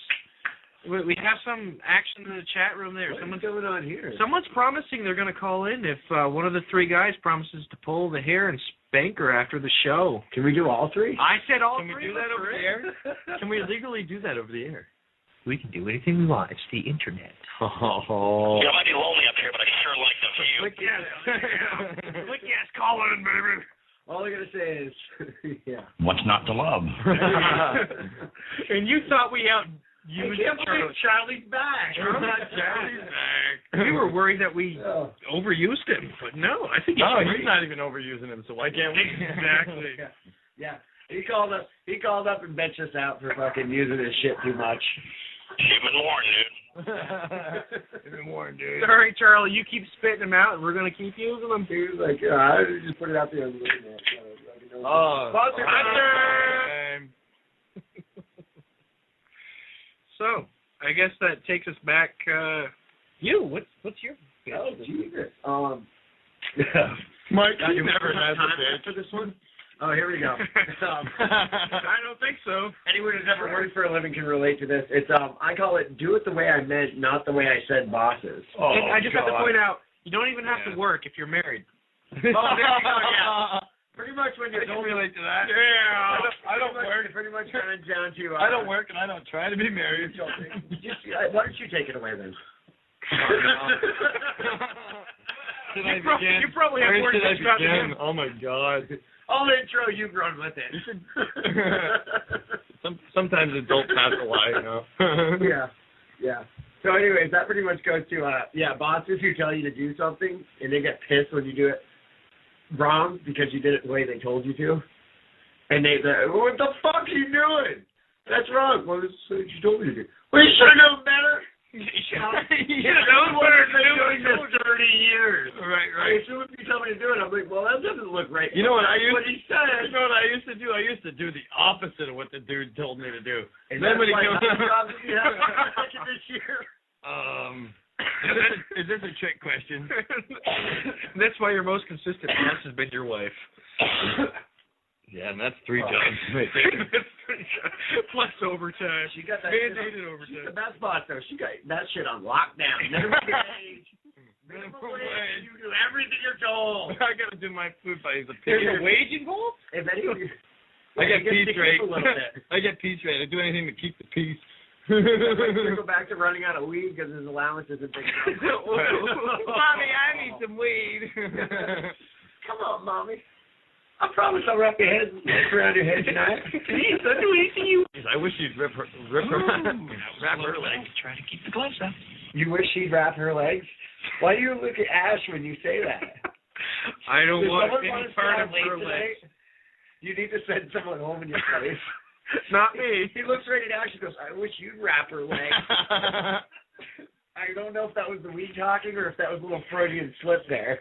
We have some action in the chat room there. What's going on here? Someone's promising they're going to call in if one of the three guys promises to pull the hair and spank her after the show. Can we do all three? I said all Can we three. do that over the air? Can we legally do that over the air? We can do anything we want. It's the internet. Oh. You might be lonely up here, but I sure like the view. Look yes, call in, baby. All I'm going to say is, yeah. What's not to love? And you thought we used Charlie's back. Charlie's back. We were worried that we overused him, but no, I think he's not even overusing him, so why can't we? Exactly. Yeah. He called up and benched us out for fucking using his shit too much. You've been warned, dude. You've been warned, dude. Sorry, Charlie, you keep spitting them out, and we're going to keep using them. He was like, I just put it out there on the internet. Sponsor time. So, I guess that takes us back. What's your? Oh, Jesus. Mike, you never had time the for this one? Oh, here we go. I don't think so. Anyone who's ever worked for a living can relate to this. It's I call it do it the way I meant, not the way I said bosses. Oh, and I just have to point out, you don't even have to work if you're married. Oh, there you go, yeah. Pretty much when you're I can relate to that. Yeah. I don't work. It pretty much comes down to I don't work and I don't try to be married. Why don't you take it away then? You probably have more sex drive than him. Oh my God. I'll intro you run with it. You should. Sometimes adults have to lie, you know. Yeah. So anyways, that pretty much goes to bosses who tell you to do something and they get pissed when you do it wrong because you did it the way they told you to. And they say, what the fuck are you doing? That's wrong. Well, this is what you told me to do. Well, you should have known better. You should have known better than doing this 30 years. Right. As soon as you tell me to do it, I'm like, well, that doesn't look right. You know what I used what he said. You know what I used to do? I used to do the opposite of what the dude told me to do. And then when he like, comes, this year. Is this a trick question? That's why your most consistent boss has been your wife. Yeah, and that's 3 jobs right there. Plus overtime. She got that mandated overtime. She's the best boss, though. She got that shit on lockdown. Minimum wage. You do everything you're told. I got to do my food by the There's a wage involved? If anything, I get peace rate. A little bit. I get peace rate. I do anything to keep the peace. Go back to running out of weed because his allowance isn't big enough. Mommy, I need some weed. Come on, Mommy. I promise I'll wrap your head around your head tonight. Please, don't do anything you. I wish you'd wrap her legs. Try to keep the gloves up. You wish she'd wrap her legs? Why do you look at Ash when you say that? I don't want someone any to part stay of late her today? legs. You need to send someone home in your place. Not me. He looks right at Ash and goes, I wish you'd wrap her legs. I don't know if that was the weed talking or if that was a little Freudian slip there.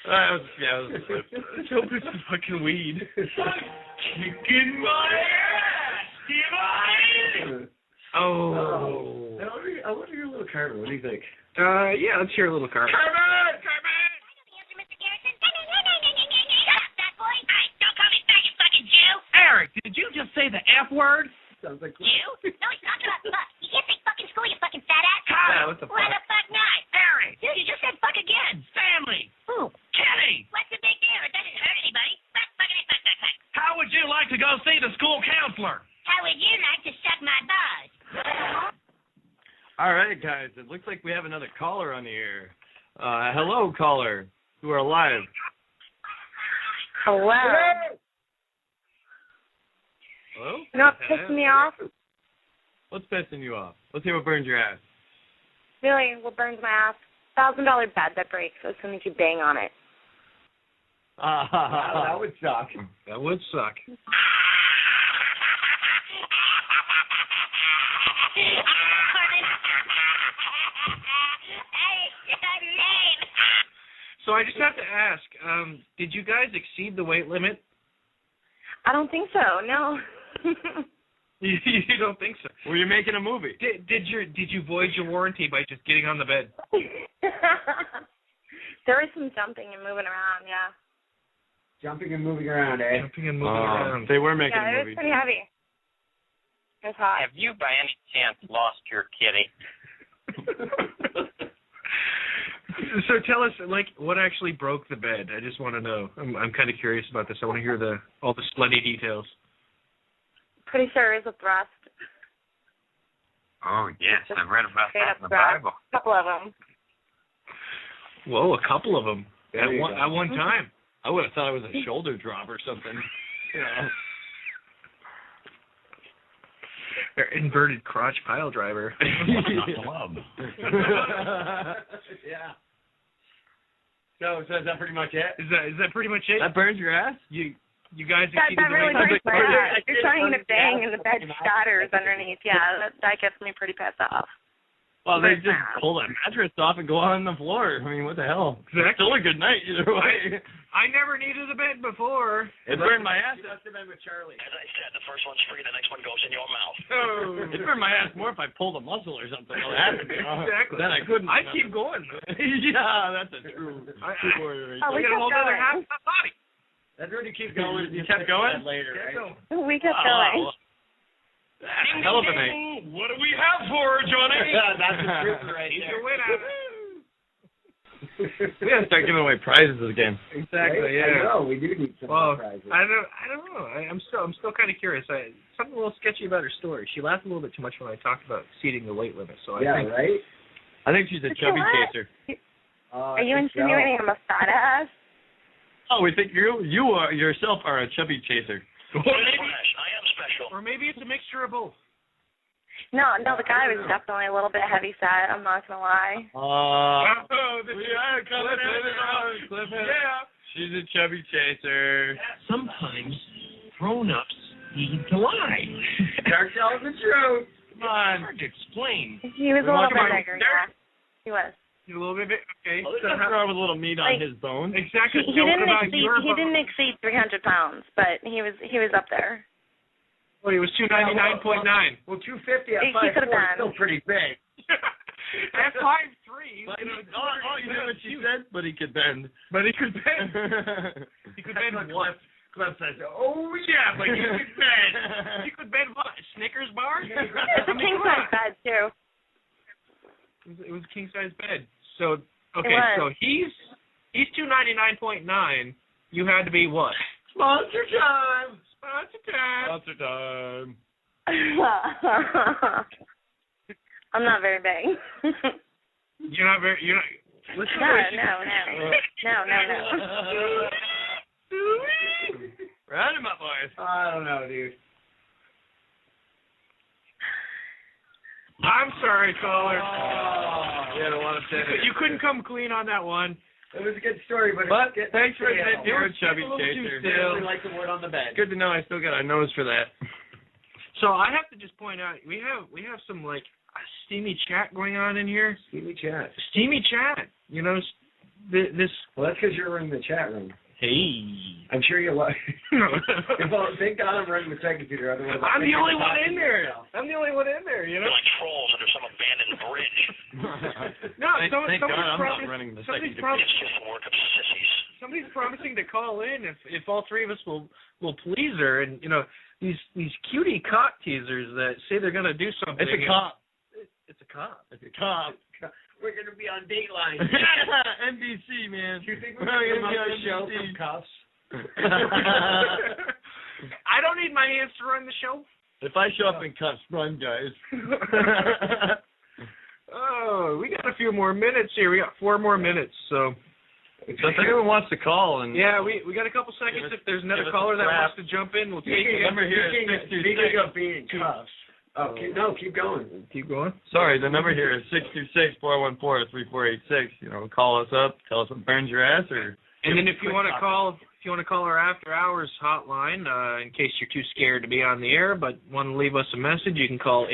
It was a slip. Let's hope it's the fucking weed. Kicking my ass! Give Oh. I want to hear a little Carmen. What do you think? Yeah, let's hear a little Carmen. Carmen! Eric, did you just say the F word? Sounds like You? No, he's talking about fuck. You can't say fuck in school, you fucking fat ass. Yeah, what the Why the fuck not? Eric, Dude, you just said fuck again. Stanley, Who? Kenny, What's the big deal? It doesn't hurt anybody. Fuck, fuckity, fuck, fuck, fuck. how would you like to go see the school counselor? How would you like to suck my balls? All right, guys. It looks like we have another caller on the air. Hello, caller. You are live. Hello. Hello? You know what pissed me off? What's pissing you off? Let's hear what burns your ass. Really, what burns my ass? $1,000 bed that breaks as soon as you bang on it. that would suck. That would suck. So I just have to ask, did you guys exceed the weight limit? I don't think so, no. You don't think so? Well, you're making a movie. Did you void your warranty by just getting on the bed? There was some jumping and moving around, yeah. Jumping and moving around, eh? Jumping and moving around. They were making Yeah, a it movie. was pretty heavy. It was hot. Have you by any chance lost your kitty? So tell us, like, what actually broke the bed? I just want to know. I'm kind of curious about this. I want to hear all the slutty details. Pretty sure it was a thrust. Oh, yes, I've read about Straight that up in the thrust. Bible. A couple of them. Whoa, a couple of them There you go. at one time. I would have thought it was a shoulder drop or something. You know. They're inverted crotch pile driver. Not the love. Yeah. So is that pretty much it? Is that pretty much it? That burns your ass? You guys That exceeded the really weight limit? breaks my ass. You're trying to bang and the bed shatters underneath. Yeah, that gets me pretty pissed off. Well, they Breaks just my ass. pull that mattress off and go on the floor. I mean, what the hell? Exactly. It's still a good night either way. I never needed a bed before. It burned my ass. Must have been with Charlie. As I said, the first one's free, the next one goes in your mouth. Oh. It burned my ass more if I pulled a muscle or something. Well, it had to be. Exactly. Then I couldn't. I'd keep going. Yeah, that's a true warrior right Oh, there. we Get a kept whole other going. half of my body. That's when you keep going. You kept going? Later, right? We kept going. That's a hell of a night. What do we have for her, Johnny? That's the truth right He's there. the winner. We gotta start giving away prizes again. Exactly. Right? Yeah. I know, we do need some Well, prizes. I don't know. I'm still kind of curious. Something a little sketchy about her story. She laughed a little bit too much when I talked about exceeding the weight limit. So I Yeah, think right? I think she's a chubby chaser. Are you insinuating I'm a fat ass? Oh, we think you yourself are a chubby chaser. I am special. Or maybe it's a mixture of both. No, the guy was definitely a little bit heavy set. I'm not gonna lie. Cliff. Yeah. She's a chubby chaser. Sometimes grown-ups need to lie. Dark tells the truth. Come on. Hard to explain. He was a little bit bigger, yeah. He was. You a little bit, okay. Well, there's nothing wrong with a little meat on his bones. Exactly. He didn't exceed 300 pounds, but he was up there. Well, he was 299.9. Well, 250 at He 5'4" could've is been. still pretty big. At 5'3", But, you know what she said? But he could bend. But he could bend. He could bend what? Cliff says, "Oh yeah, but you could bend." You could bend what? Snickers bar? It's a king size bed too. It was a king size bed. So okay, so he's 299.9. You had to be what? Sponsor time. Sponsor time. Sponsor time. I'm not very big. You're not. Listen No. Round him up, boys. I don't know, dude. I'm sorry, caller. Yeah, I don't want to say it. You couldn't come clean on that one. It was a good story, but thanks for admitting you're a chubby I chaser. really like the word on the bed. Good to know I still got a nose for that. So I have to just point out we have some like steamy chat going on in here. Steamy chat. Steamy chat. You know, this. Well, that's because you're running the chat room. Hey. I'm sure you'll like. Well, thank God I'm running the second computer. Otherwise, I'm the only one in there. I'm the only one in there. You know. They're like trolls under some abandoned bridge. No, thank God I'm not running the second computer. It's just the work of sissies. Somebody's promising to call in if all three of us will please her, and you know these cutie cock teasers that say they're gonna do something. It's a cop. It's a cop. It's a cop. We're gonna be on Dateline. NBC, man. Do you think we're gonna be on the show from cuffs? I don't need my hands to run the show. If I show up in cuffs, run, guys. Oh, we got a few more minutes here. We got 4 more minutes, so. So if anyone wants to call and yeah, we got a couple seconds. If there's another caller that wants to jump in, we'll take it. Number here is 626. of being cuffs. Oh, keep going. Keep going. Sorry, the number here is 626-414-3486. You know, call us up, tell us what burns your ass, or. And then if you want to call our after hours hotline, in case you're too scared to be on the air but want to leave us a message, you can call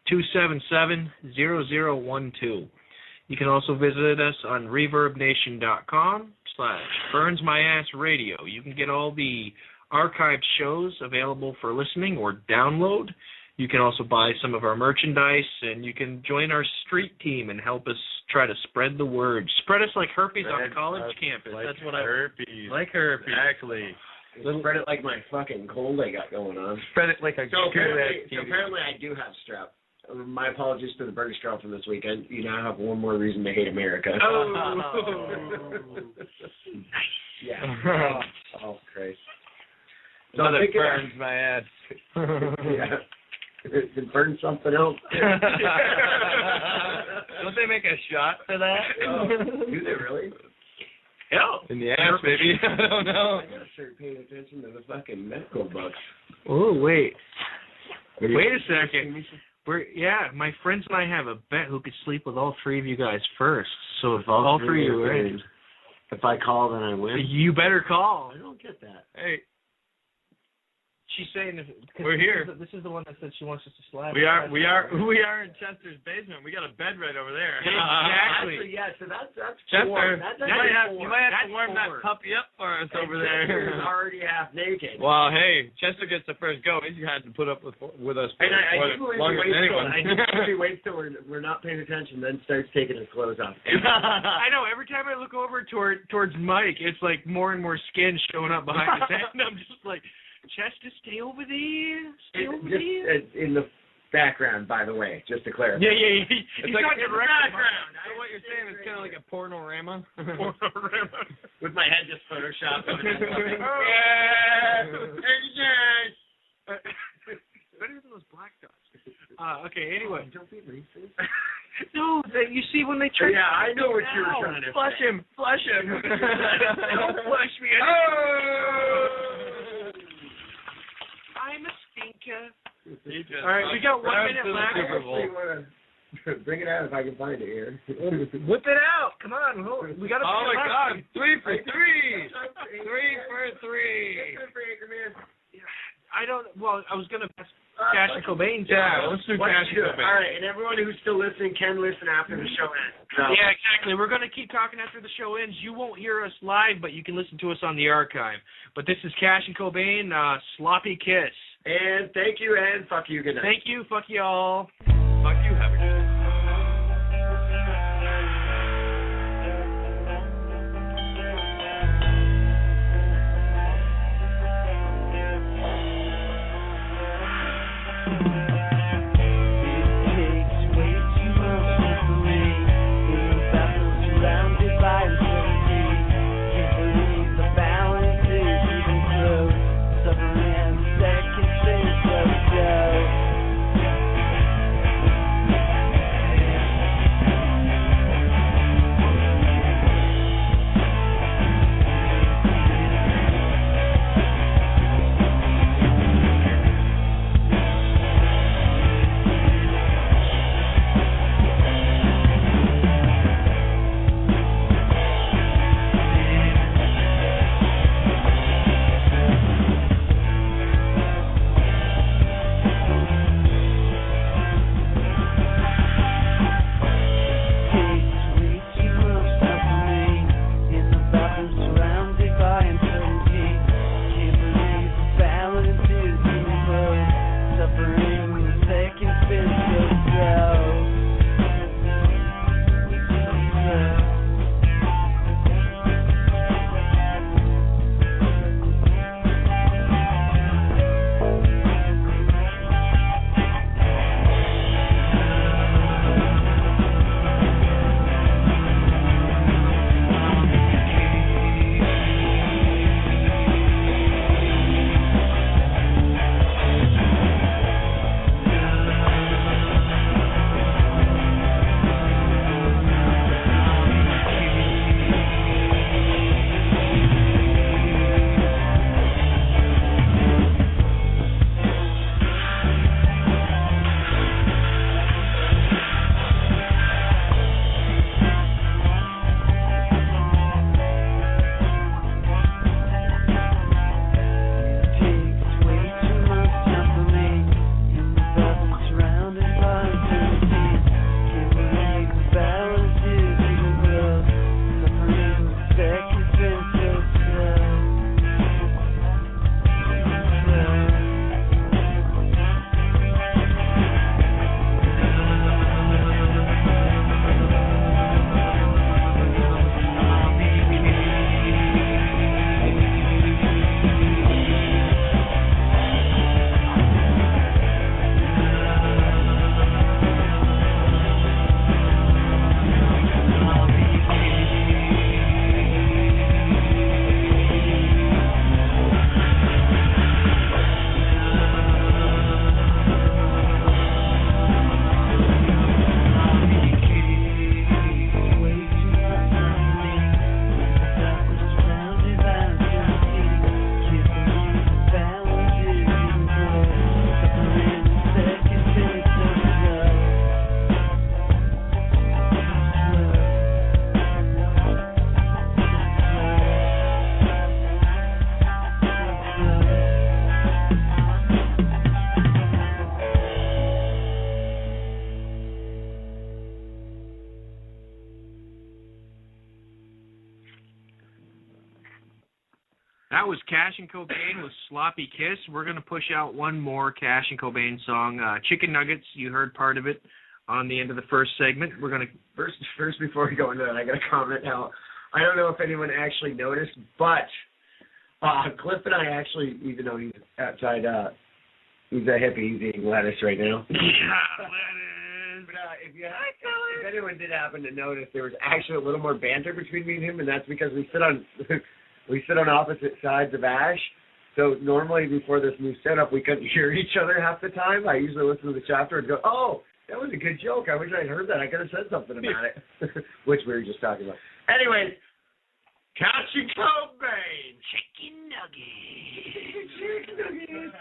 802-277-0012. You can also visit us on ReverbNation.com/BurnsMyAssRadio. You can get all the archived shows available for listening or download. You can also buy some of our merchandise, and you can join our street team and help us try to spread the word. Spread us like herpes on a college campus. Like That's what herpes. Like herpes. Exactly. Spread it like my fucking cold I got going on. Spread it like a apparently I do have strep. My apologies to the British girl from this weekend. You now have one more reason to hate America. Oh. Yeah. Oh, Christ. So that burns my ass. Yeah. It burns something else. Don't they make a shot for that? Do they really? Yeah. In the ass, maybe. I don't know. I gotta start paying attention to the fucking medical books. Oh, wait. Wait a second. My friends and I have a bet who could sleep with all 3 of you guys first. So if all 3 of you win. If I call, then I win. You better call. I don't get that. Hey. She's saying we're here. This is the one that said she wants us to slap. We are in Chester's basement. We got a bed right over there. Exactly. Actually, yeah. So that's Chester. you might have to warm that puppy up for us over there. Chester's already half naked. Well, hey, Chester gets the first go. He's had to put up with us for longer than anyone. I usually wait till we're not paying attention, then starts taking his clothes off. I know. Every time I look over towards Mike, it's like more and more skin showing up behind his head, and I'm just like. Chester, stay over there. Stay over there. In the background, by the way, just to clarify. Yeah. It's like in the background. So what you're saying is kind of like a pornorama? Pornorama. With my head just photoshopped. Better than those black dots. Okay, anyway. Don't be racist. No, you see when they try. Yeah, I know what you were trying to flush say. him. Flush him. Don't flush me. I'm a stinker. All right, we got 1 minute left. Bring it out if I can find it here. Whip it out. Come on. We got to. Oh, my God. 3 for 3. 3 for 3. I don't. Well, I was going to ask Cash and Cobain. Yeah, let's do Cash and Cobain. All right, and everyone who's still listening can listen after the show ends. So. Yeah, exactly. We're going to keep talking after the show ends. You won't hear us live, but you can listen to us on the archive. But this is Cash and Cobain, Sloppy Kiss. And thank you, and fuck you. Good night. Thank you. Fuck y'all. Fuck you. Have a good night. That was Cash and Cobain with Sloppy Kiss. We're going to push out one more Cash and Cobain song, Chicken Nuggets. You heard part of it on the end of the first segment. We're going to first before we go into that, I got to comment how I don't know if anyone actually noticed, but Cliff and I actually, even though he's outside, he's a hippie, he's eating lettuce right now. Yeah, lettuce. But if anyone did happen to notice, there was actually a little more banter between me and him, and that's because we sit on opposite sides of Ash. So normally before this new setup, we couldn't hear each other half the time. I usually listen to the chapter and go, oh, That was a good joke. I wish I'd heard that. I could have said something about it, which we were just talking about. Anyways, Cash and Cobain. Chicken nuggets. Chicken nuggets.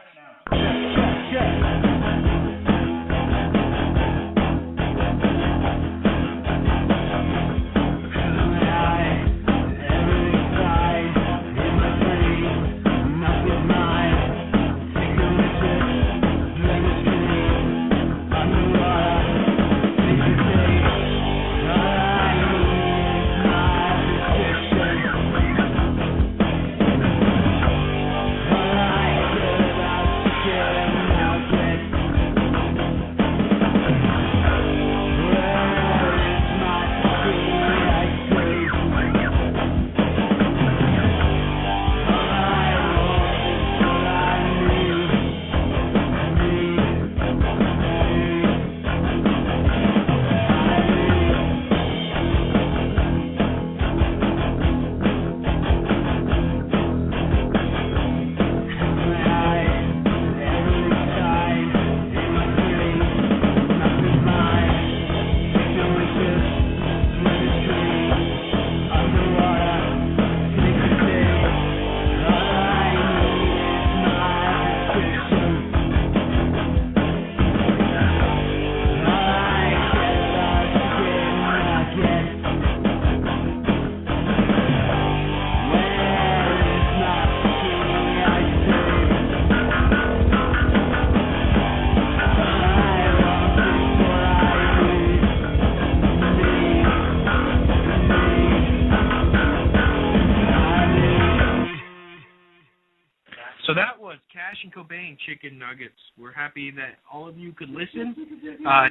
So that was Cash and Cobain Chicken Nuggets. We're happy that all of you could listen.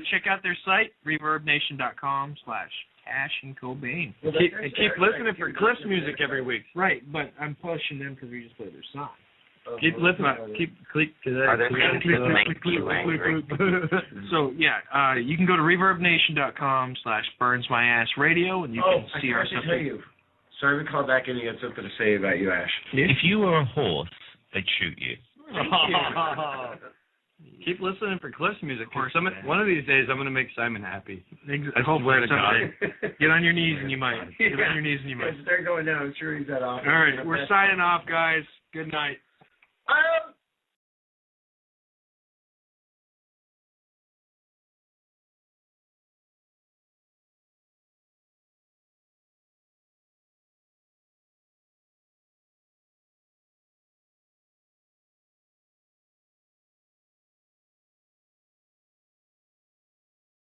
Check out their site, reverbnation.com/Cash and Cobain. And keep listening for Cliff's music every week. Right, but I'm pushing them because we just played their song. Keep listening. Keep click today. So yeah, you can go to reverbnation.com/burnsmyassradio and you can see our stuff. Sorry, we called back in. You got something to say about you, Ash. If you were a horse, they'd shoot you. Keep listening for Cliff's music. One of these days, I'm going to make Simon happy. I swear to God. Get on your knees and you might. Get on your knees and you might. Start going down. I'm sure he's that off. All right, we're signing off, guys. Good night. I